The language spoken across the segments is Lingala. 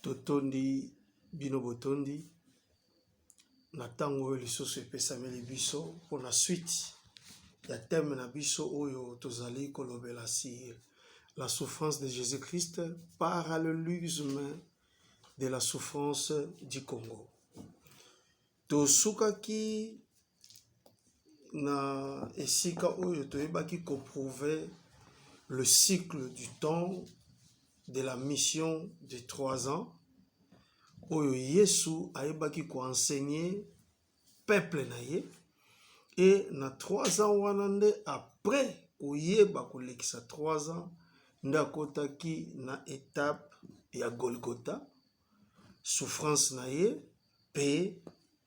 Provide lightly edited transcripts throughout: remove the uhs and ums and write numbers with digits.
Totondi binobotondi na tango lisusu epesameli biso pour la suite ya thème na biso oyo tozali kolobela sur la souffrance de Jésus-Christ, parallélisme de la souffrance du Congo. Tosukaki na esika oyo toyebaki koprouver le cycle du temps de la mission de 3 ans oyo Yesu ayebaki enseigner peuple na ye, et na 3 ans wana nde après koyeba kolekisa 3 ans nde akotaki na étape ya Golgotha, souffrance na ye, pe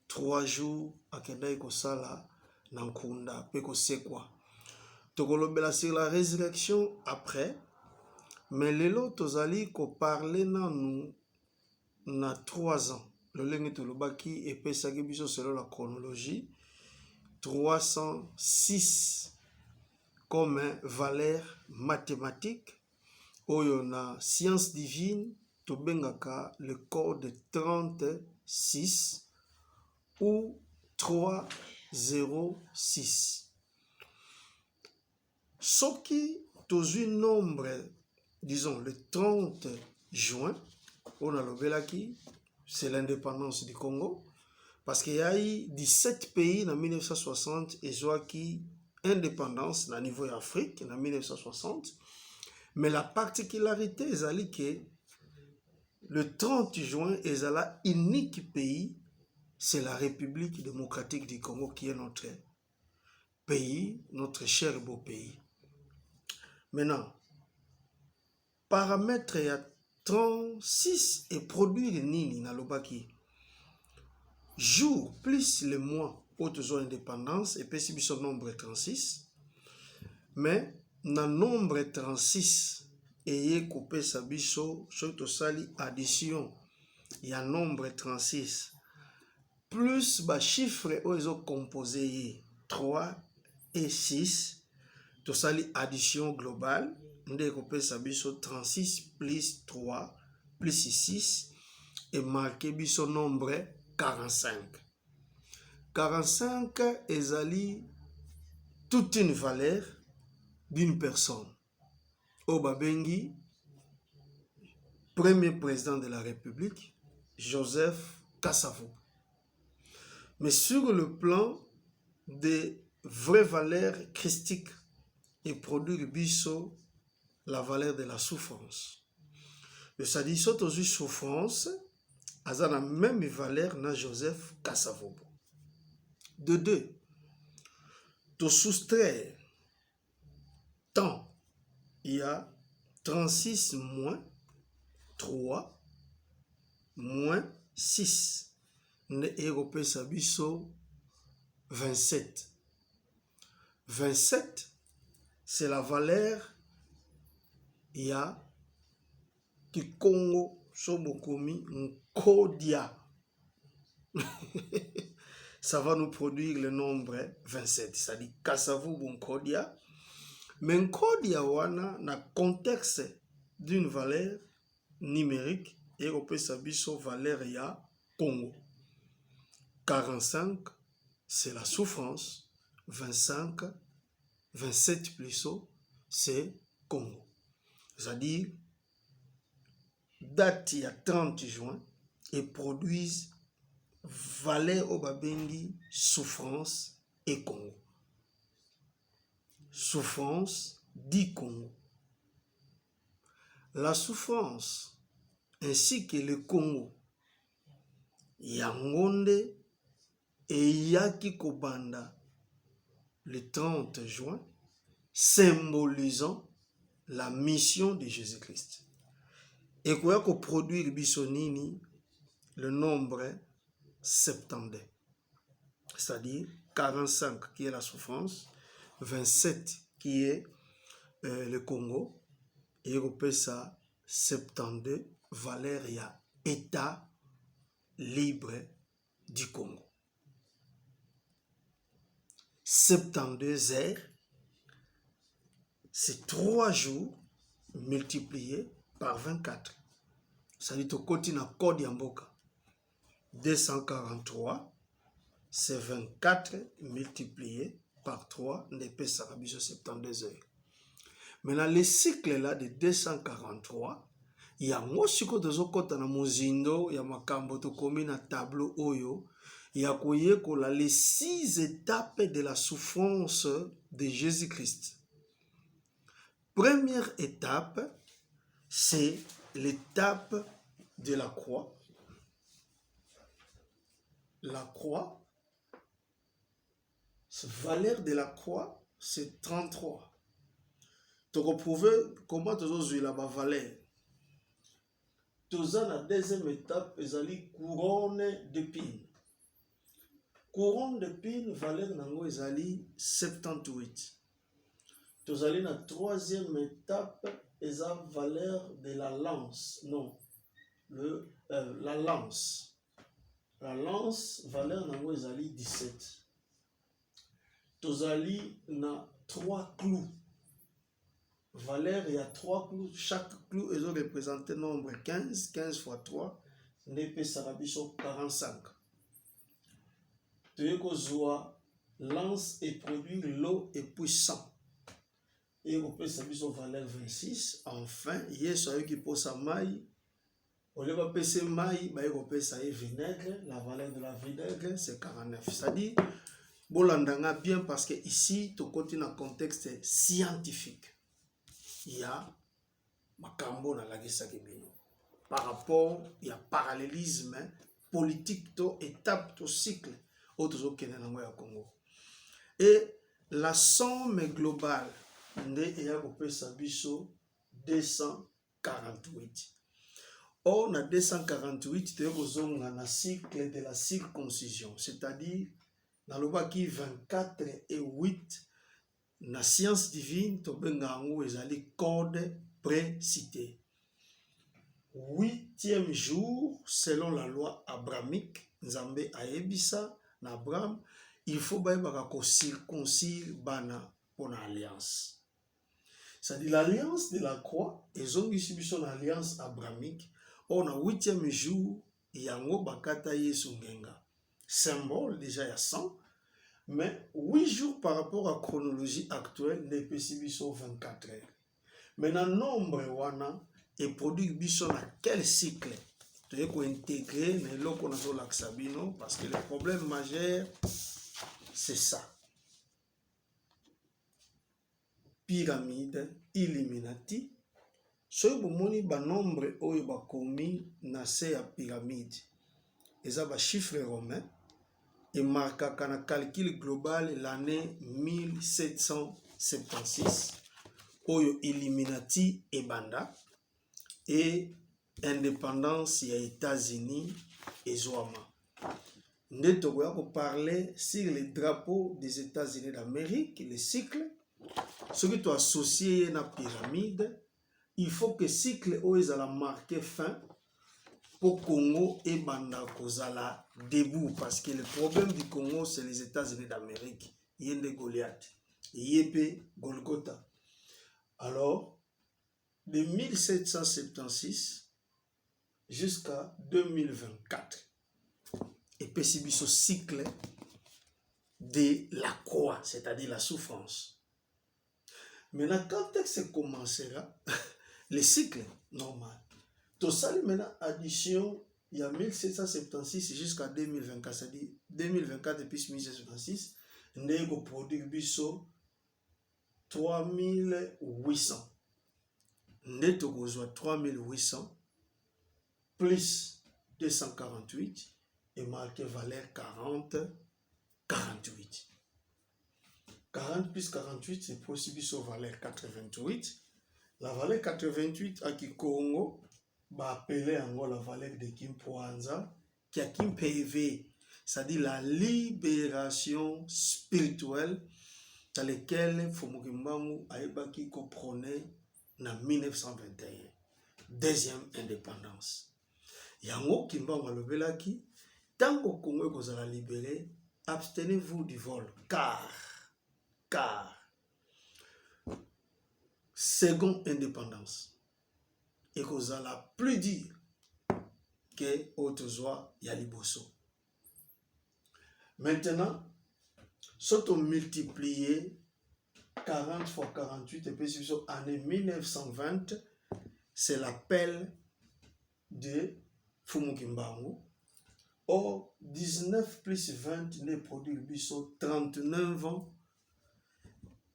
3 jours akendaki kosala na nkunda pe kosekwa. Tokolobela sur la résurrection après, mais lelo tozali koparle nanu na 3 ans. Lolenge tolobaki epesaki biso selon la chronologie 306 comme valeur mathématique oyo na science divine tobengaka le code 36 ou 306. Soki tozui nombre, disons le 30 juin, on a l'obelaki, c'est l'indépendance du Congo, parce qu'il y a eu 17 pays en 1960 et qui indépendance au niveau d'Afrique en 1960. Mais la particularité est que le 30 juin, est unique pays, c'est la République démocratique du Congo qui est notre pays, notre cher et beau pays. Maintenant, paramètre il y a 36 et produire nini na lobaki. Jour plus le mois autour indépendance et puis son nombre 36. Mais na nombre 36 et coupé sa biso surtout sali addition il y a nombre 36 plus ba chiffre ozo composé 3 et 6 to sali addition globale nde coupé sa biso 36 plus 3 plus 6 et marqué biso nombre 45. 45 ezali toute une valeur d'une personne. Obabengi, premier président de la République, Joseph Kasavubu. Mais sur le plan des vraies valeurs christiques et produire biso la valeur de la souffrance. Le sadiso tozu souffrance a la même valeur na Joseph Kasavubu. De deux, to soustraire temps, il y a 36 moins 3 moins 6. Ne Europé Sabiso 27. 27, c'est la valeur, il y a qui Congo Sobokomi Nkodia. Ça va nous produire le nombre 27. Ça dit Kasavubu Nkodia. Mais Nkodia wana na contexte d'une valeur numérique et Europé Sabiso valeur ya Congo. 45, c'est la souffrance. 25, 27 plus haut, c'est Congo. C'est-à-dire, date il y a 30 juin et produisent valeur au babengi, souffrance et Congo. Souffrance dit Congo. La souffrance ainsi que le Congo, Yangonde et Yaki Kobanda le 30 juin, symbolisant la mission de Jésus-Christ. Et quoi qu'on produit bisonini le nombre 72, c'est-à-dire 45 qui est la souffrance, 27 qui est le Congo, et on ça 72 valeur ya État libre du Congo. 72 heures, c'est 3 jours multipliés par 24. ça dit tokoti na code ya mboka. 243, c'est 24 multiplié par 3, n'épée sarabiso 72 heures. Maintenant, le cycle là de 243, il y a un siko tozokota na mozindo, il y a makambo tokomi na tableau oyo, il y a koyekola les 6 étapes de la souffrance de Jésus-Christ. Première étape, c'est l'étape de la croix. La croix, valeur de la croix, c'est 33. Tu retrouves comment tu as la valeur. Tu as la deuxième étape, c'est couronne d'épines. Couronne d'épines, valeur nango ezali 78. Tu as la troisième étape, c'est la valeur de la lance. Non, la lance. La lance, valeur nango ezali 17. Tu as na 3 clous. Valeur, il y a 3 clous. Chaque clou est représenté nombre 15. 15 fois 3, n'épée sarabiso 45. Tu as lance et produit l'eau est puissant. Et on peut savoir valeur 26. Enfin, Yesu a eu qui pose sa maille. Au lieu de passer maille, on peut savoir vinaigre. La valeur de la vinaigre, c'est 49. C'est-à-dire, bolandanga bien parce que ici, tu continues dans un contexte scientifique. Il y a makambo na lagisa kibino. Par rapport, il y a parallélisme politique, to étape, to cycle, autres au Congo. Et la somme globale de Yakopé Sabiso 248. On a 248, tu as un cycle de la circoncision, c'est-à-dire dans le bas qui 24 et 8. La science divine, tu as les codes précités. 8e jour, selon la loi abrahamique, Nzambe aebisa na Abraham, il faut que circoncire bana pour l'alliance. C'est-à-dire l'alliance de la croix, et ont eu alliance abrahamique, on a 8e jour, yango bakata yesu ngenga. Symbole déjà ya 100. Mais 8 jours par rapport à la chronologie actuelle, les PCB sont 24 heures. Maintenant, nombre wana et produit bison à quel cycle? Tu dois intégrer les locaux dans l'axabino parce que le problème majeur, c'est ça. Pyramide, Illuminati. Si vous avez un nombre qui est commis dans cette pyramide, et un chiffre romain. Et marque un calcul global l'année 1776 Oyo Illuminati et Banda et indépendance des États-Unis et Zoama. Nous allons parler sur les drapeaux des États-Unis d'Amérique, les cycles. Ce qui est associé à la pyramide, il faut que le cycle soit marqué fin. Pour Congo et Banda Kozala debout parce que le problème du Congo c'est les États-Unis d'Amérique. Yende Goliath, Yépe Golgotha. Alors, de 1776 jusqu'à 2024, et puis c'est ce cycle de la croix, c'est-à-dire la souffrance. Maintenant, quand est-ce que commencera le cycle normal? Tout ça, maintenant, addition, il y a 1776 jusqu'à 2024, c'est-à-dire 2024 et puis 1776, nous avons produit 3800. Nous avons 3800 plus 248 et marqué valeur 40, 48. 40 plus 48, c'est possible sur valeur 88. La valeur 88 à Congo, appelé encore la valeur de Kim Poanza, qui a Kim PV, c'est-à-dire la libération spirituelle dans laquelle Fumukimbangu Aïbaki comprenait en 1921. Deuxième indépendance. Yango Kimbangu Alobelaki, tant que Congo vous allez libérer, abstenez-vous du vol, car seconde indépendance. Et que vous allez plus dire que autozoa ya liboso. Maintenant, si on multiplie 40 fois 48 et puis année 1920, c'est l'appel de Fumukimbangu. Or, 19 plus 20 n'est produit 39 ans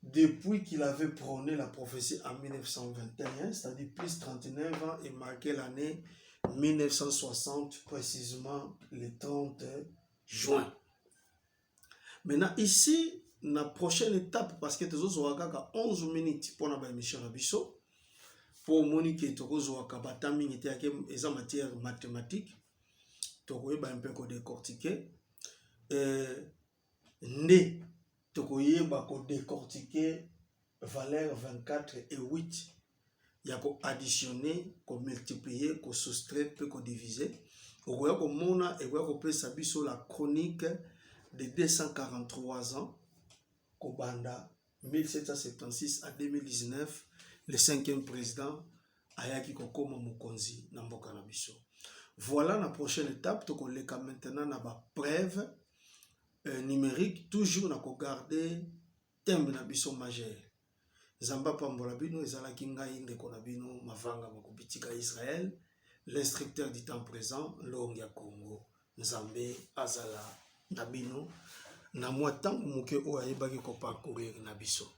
depuis qu'il avait prôné la prophétie en 1921, c'est-à-dire plus 39 ans et marqué l'année 1960, précisément le 30 juin. Maintenant, ici, la prochaine étape, parce que nous avons 11 minutes pour la mission à Bisso, pour moniquer nous avons en matière mathématique, nous avons un peu décortiquer. Né, nous avons décortiquer valeur 24 et 8. Il y a additionner, multiplier, soustraire, diviser. Nous avons la chronique de 243 ans, Kobanda 1776 à 2019, le 5e président Ayaki Kokoma Mukonzi Namboka Nabiso. Voilà la prochaine étape, tu as maintenant na preuve numérique, toujours na garder thème Nabiso majeur. Zamba Pambola Bino, Ezalaki Ngai Ndeko Nabino, Mavanga Makubitika Israël, l'instructeur du temps présent, Longia Congo, Nzambe Azala Nabino, na mwa tangu muke o ayebaki ko parcourir na biso.